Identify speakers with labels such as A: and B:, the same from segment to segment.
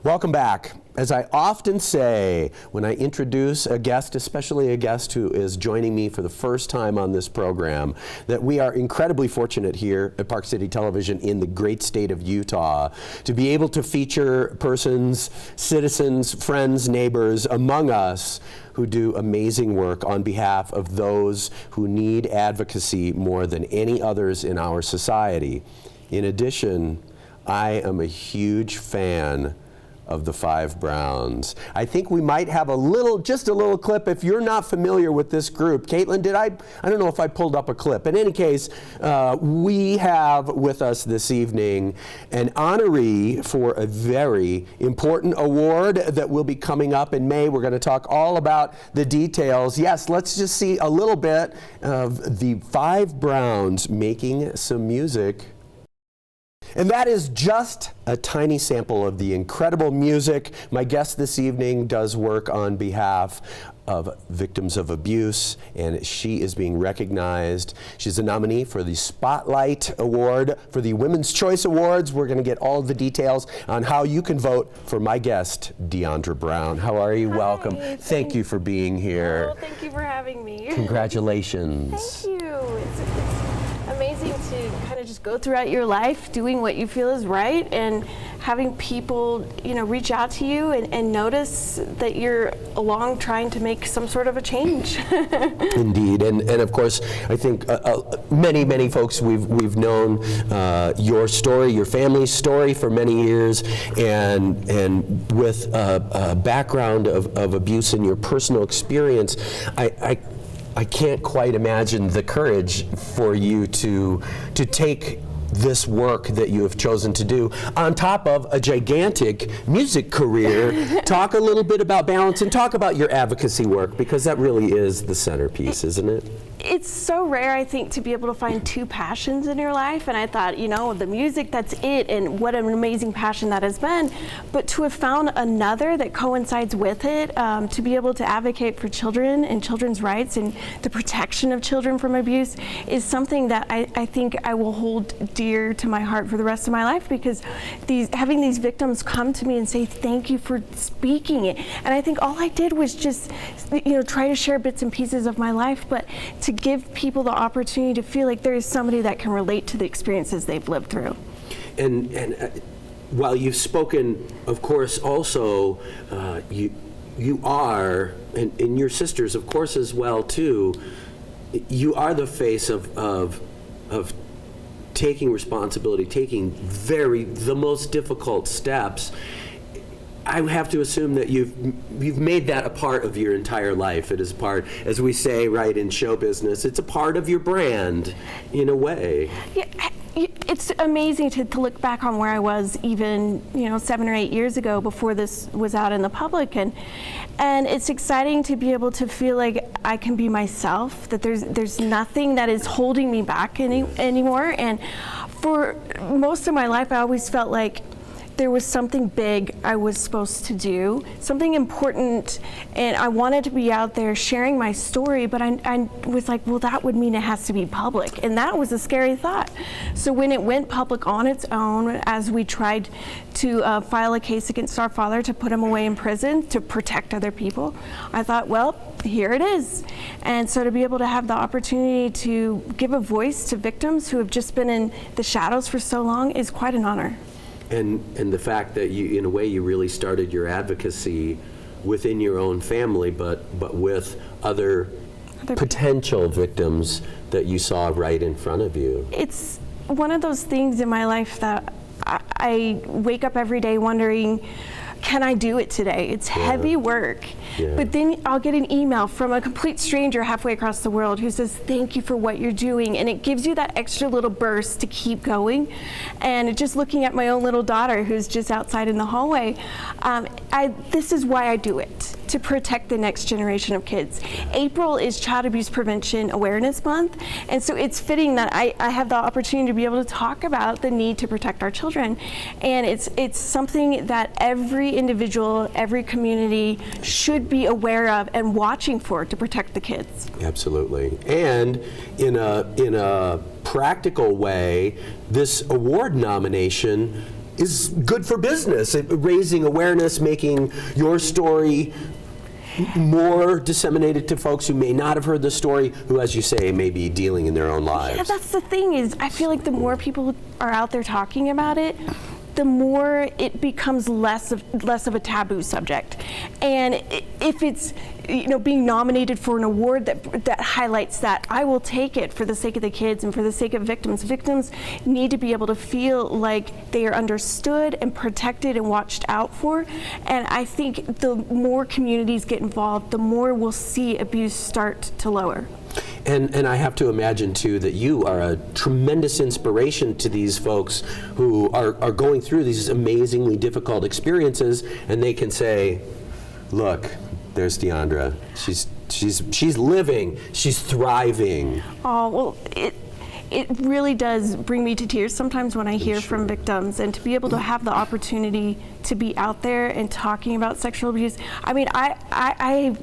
A: Welcome back. As I often say when I introduce a guest, especially a guest who is joining me for the first time on this program, that we are incredibly fortunate here at Park City Television in the great state of Utah to be able to feature persons, citizens, friends, neighbors among us who do amazing work on behalf of those who need advocacy more than any others in our society. In addition, I am a huge fan of the Five Browns. I think we might have just a little clip. If you're not familiar with this group, Caitlin, I don't know if I pulled up a clip. In any case, we have with us this evening an honoree for a very important award that will be coming up in May. We're going to talk all about the details. Yes, let's just see a little bit of the Five Browns making some music. And that is just a tiny sample of the incredible music. My guest this evening does work on behalf of victims of abuse, and she is being recognized. She's a nominee for the Spotlight Award for the Women's Choice Awards. We're going to get all the details on how you can vote for my guest, Deondra Brown. How are you?
B: Hi,
A: welcome. Thank you for being here.
B: Oh, thank you for having me.
A: Congratulations.
B: Thank you. It's amazing to kind of just go throughout your life doing what you feel is right and having people, reach out to you and notice that you're along trying to make some sort of a change.
A: Indeed, and of course, I think many folks we've known your story, your family's story for many years, and with a background of abuse in your personal experience, I can't quite imagine the courage for you to take this work that you have chosen to do on top of a gigantic music career. Talk a little bit about balance and talk about your advocacy work, because that really is the centerpiece, isn't it?
B: It's so rare, I think, to be able to find two passions in your life, and I thought, the music, that's it, and what an amazing passion that has been. But to have found another that coincides with it, to be able to advocate for children and children's rights and the protection of children from abuse is something that I think I will hold dear to my heart for the rest of my life, because having these victims come to me and say thank you for speaking it, and I think all I did was just try to share bits and pieces of my life, but to give people the opportunity to feel like there is somebody that can relate to the experiences they've lived through.
A: And while you've spoken, of course, also you are, and your sisters, of course, as well too, you are the face of taking responsibility, taking the most difficult steps. I have to assume that you've made that a part of your entire life. It is part, as we say, right, in show business, it's a part of your brand, in a way.
B: Yeah, it's amazing to look back on where I was even, 7 or 8 years ago before this was out in the public, and it's exciting to be able to feel like I can be myself, that there's nothing that is holding me back anymore. And for most of my life, I always felt like there was something big I was supposed to do, something important, and I wanted to be out there sharing my story, but I was like, well, that would mean it has to be public, and that was a scary thought. So when it went public on its own, as we tried to file a case against our father to put him away in prison to protect other people, I thought, well, here it is. And so to be able to have the opportunity to give a voice to victims who have just been in the shadows for so long is quite an honor.
A: And the fact that you, in a way, you really started your advocacy within your own family, but with other potential victims that you saw right in front of you.
B: It's one of those things in my life that I wake up every day wondering, can I do it today? It's heavy work. Yeah. But then I'll get an email from a complete stranger halfway across the world who says, thank you for what you're doing. And it gives you that extra little burst to keep going. And just looking at my own little daughter who's just outside in the hallway, this is why I do it, to protect the next generation of kids. April is Child Abuse Prevention Awareness Month. And so it's fitting that I have the opportunity to be able to talk about the need to protect our children. And it's something that every individual, every community should be aware of and watching for to protect the kids.
A: Absolutely. And in a practical way, this award nomination is good for business, raising awareness, making your story more disseminated to folks who may not have heard the story, who, as you say, may be dealing in their own lives.
B: Yeah, that's the thing is, I feel like the more people are out there talking about it, the more it becomes less of a taboo subject. And if it's being nominated for an award that highlights that, I will take it for the sake of the kids and for the sake of victims. Victims need to be able to feel like they are understood and protected and watched out for. And I think the more communities get involved, the more we'll see abuse start to lower.
A: And I have to imagine, too, that you are a tremendous inspiration to these folks who are going through these amazingly difficult experiences, and they can say, look, there's Deondra. She's living. She's thriving.
B: Oh, well, it really does bring me to tears sometimes when I hear from victims, and to be able to have the opportunity to be out there and talking about sexual abuse. I mean, I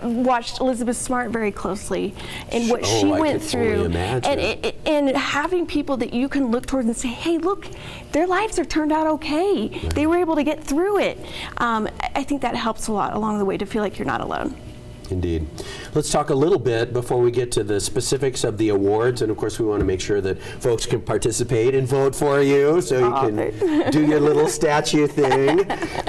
B: watched Elizabeth Smart very closely in what she went through, and having people that you can look towards and say, hey, look, their lives are turned out okay. Right. They were able to get through it. I think that helps a lot along the way to feel like you're not alone.
A: Indeed. Let's talk a little bit before we get to the specifics of the awards, and of course we want to make sure that folks can participate and vote for you, so you can do your little statue thing.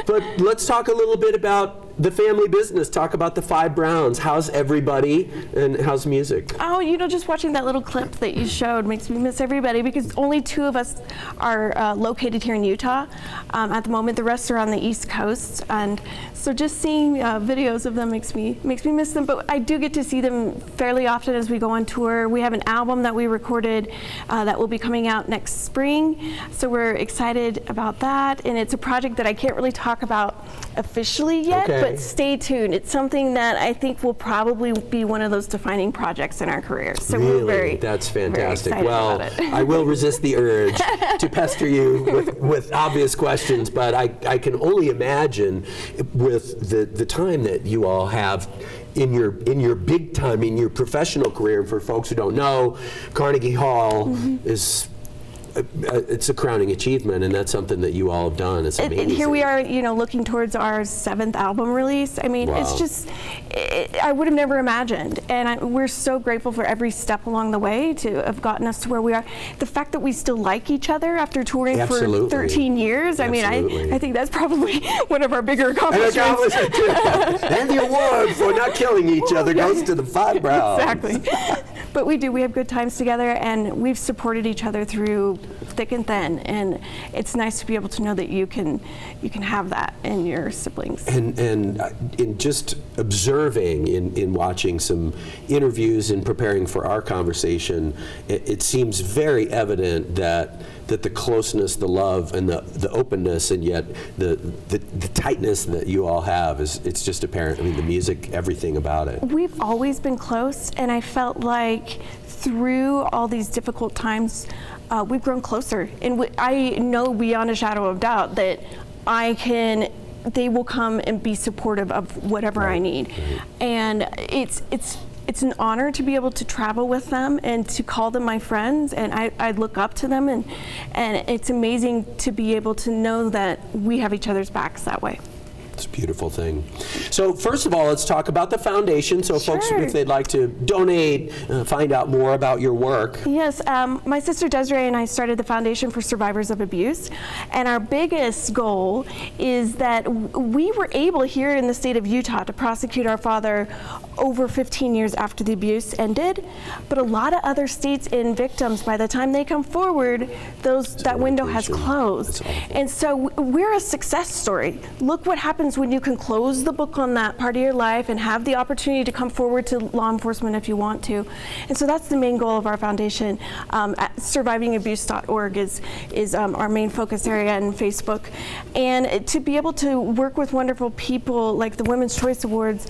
A: But let's talk a little bit about the family business. Talk about the 5 Browns. How's everybody, and how's music?
B: Oh, just watching that little clip that you showed makes me miss everybody, because only 2 of us are located here in Utah at the moment. The rest are on the East Coast, and so just seeing videos of them makes me miss them. But I do get to see them fairly often as we go on tour. We have an album that we recorded that will be coming out next spring, so we're excited about that. And it's a project that I can't really talk about officially yet, but stay tuned. It's something that I think will probably be one of those defining projects in our career. So
A: really? That's fantastic. Well, I will resist the urge to pester you with obvious questions, but I can only imagine with the time that you all have in your big time, in your professional career. And for folks who don't know, Carnegie Hall is it's a crowning achievement, and that's something that you all have done. It's amazing.
B: And here we are, looking towards our 7th album release. I mean, it's just, I would have never imagined. And we're so grateful for every step along the way to have gotten us to where we are. The fact that we still like each other after touring for 13 years, I mean, I think that's probably one of our bigger accomplishments.
A: And the award for not killing each other goes to the 5 Browns.
B: Exactly. But we have good times together, and we've supported each other through thick and thin, and it's nice to be able to know that you can have that in your siblings. And
A: in just observing, in watching some interviews and preparing for our conversation, it seems very evident that the closeness, the love, and the openness, and yet the tightness that you all have it's just apparent. I mean, the music, everything about it.
B: We've always been close, and I felt like through all these difficult times, we've grown closer. And I know beyond a shadow of doubt that they will come and be supportive of whatever I need. And it's an honor to be able to travel with them and to call them my friends, and I look up to them, and it's amazing to be able to know that we have each other's backs that way.
A: It's a beautiful thing. So first of all, let's talk about the foundation. So folks, if they'd like to donate, find out more about your work.
B: Yes, my sister Desiree and I started the Foundation for Survivors of Abuse. And our biggest goal is that we were able here in the state of Utah to prosecute our father over 15 years after the abuse ended. But a lot of other states and victims, by the time they come forward, that window has closed. And so we're a success story. Look what happens when you can close the book on that part of your life and have the opportunity to come forward to law enforcement if you want to. And so that's the main goal of our foundation. Survivingabuse.org is our main focus area, and Facebook. And to be able to work with wonderful people like the Women's Choice Awards,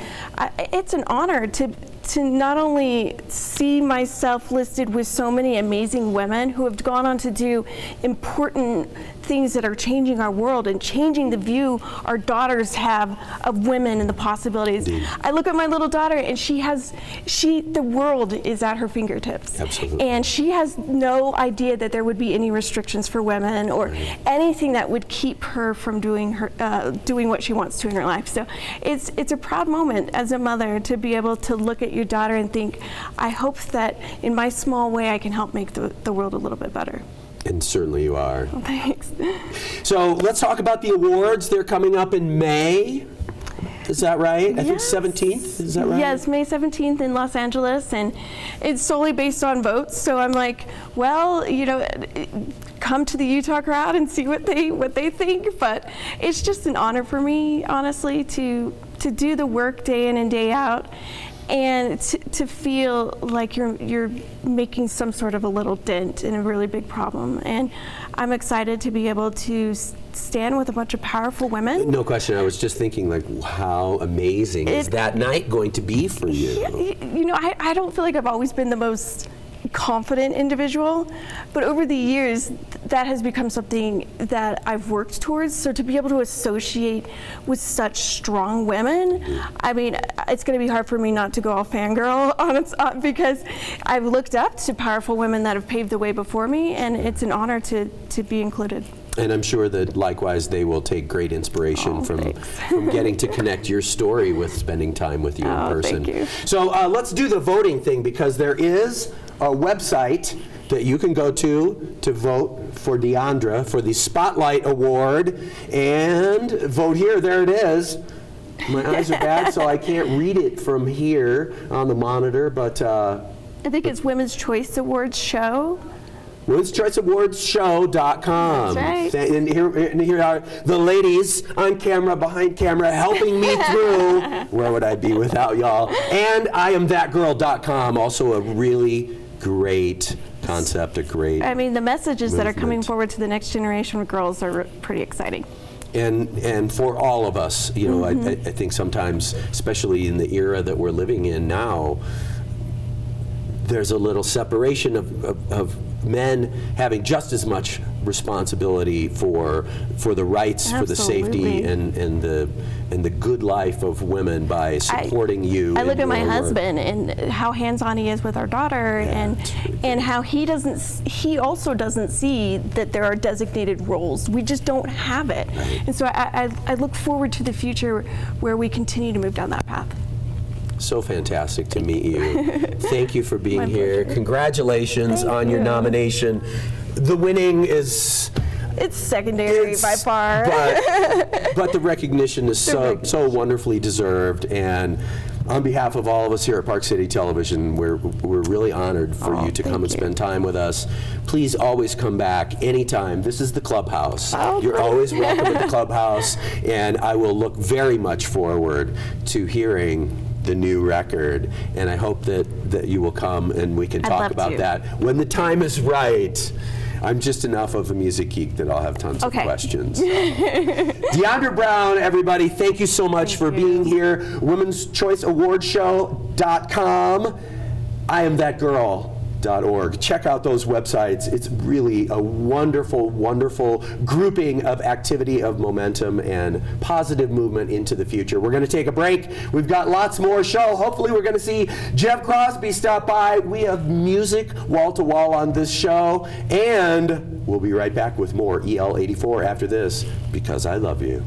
B: it's an honor to to not only see myself listed with so many amazing women who have gone on to do important things that are changing our world and changing the view our daughters have of women and the possibilities.
A: Indeed.
B: I look at my little daughter and the world is at her fingertips.
A: Absolutely.
B: And she has no idea that there would be any restrictions for women or anything that would keep her from doing what she wants to in her life. So it's a proud moment as a mother to be able to look at your daughter and think, I hope that in my small way I can help make the world a little bit better.
A: And certainly you are.
B: Well, thanks.
A: So let's talk about the awards. They're coming up in May. Is that right? I think 17th. Is that right?
B: Yes, May 17th in Los Angeles, and it's solely based on votes. So I'm like, well, come to the Utah crowd and see what they think. But it's just an honor for me, honestly, to do the work day in and day out, and to feel like you're making some sort of a little dent in a really big problem. And I'm excited to be able to stand with a bunch of powerful women.
A: No question. I was just thinking, like, how amazing is that night going to be for you?
B: I don't feel like I've always been the most confident individual, but over the years that has become something that I've worked towards. So to be able to associate with such strong women, I mean, it's going to be hard for me not to go all fangirl because I've looked up to powerful women that have paved the way before me, and it's an honor to be included.
A: And I'm sure that likewise they will take great inspiration from getting to connect your story with spending time with you in person.
B: Thank you.
A: So let's do the voting thing, because there is a website that you can go to vote for Deondra for the Spotlight Award, and vote here. There it is. My eyes are bad, so I can't read it from here on the monitor, but
B: I think it's Women's Choice Awards Show.
A: Women'sChoiceAwardsShow.com.
B: That's right.
A: And here are the ladies on camera, behind camera, helping me through. Where would I be without y'all? And IamThatGirl.com, also a really great concept,
B: I mean, the messages that are coming
A: movement.
B: forward to the next generation of girls are pretty exciting.
A: And for all of us, I think sometimes, especially in the era that we're living in now, there's a little separation of men having just as much responsibility for the rights, for the safety, and the good life of women by supporting you.
B: I look at my
A: your work.
B: husband and how hands-on he is with our daughter, and how he also doesn't see that there are designated roles. We just don't have it.
A: Right.
B: And so I look forward to the future where we continue to move down that path.
A: So fantastic to meet you. Thank you for being
B: My
A: here.
B: pleasure.
A: Congratulations
B: Thank
A: on your
B: you.
A: nomination. The winning is...
B: It's secondary by far.
A: But the recognition is so wonderfully deserved, and on behalf of all of us here at Park City Television, we're really honored for you to come and spend time with us. Please always come back anytime. This is the clubhouse. You're always welcome at the clubhouse, and I will look very much forward to hearing the new record, and I hope that you will come and we can talk about that when the time is right. I'm just enough of a music geek that I'll have tons of questions. Deondra Brown, everybody, thank you so much for being here. Women's Choice Awards Show.com. IamThatGirl.org. Check out those websites. It's really a wonderful, wonderful grouping of activity, of momentum, and positive movement into the future. We're going to take a break. We've got lots more show. Hopefully we're going to see Jeff Crosby stop by. We have music wall to wall on this show, and we'll be right back with more EL84 after this, because I love you.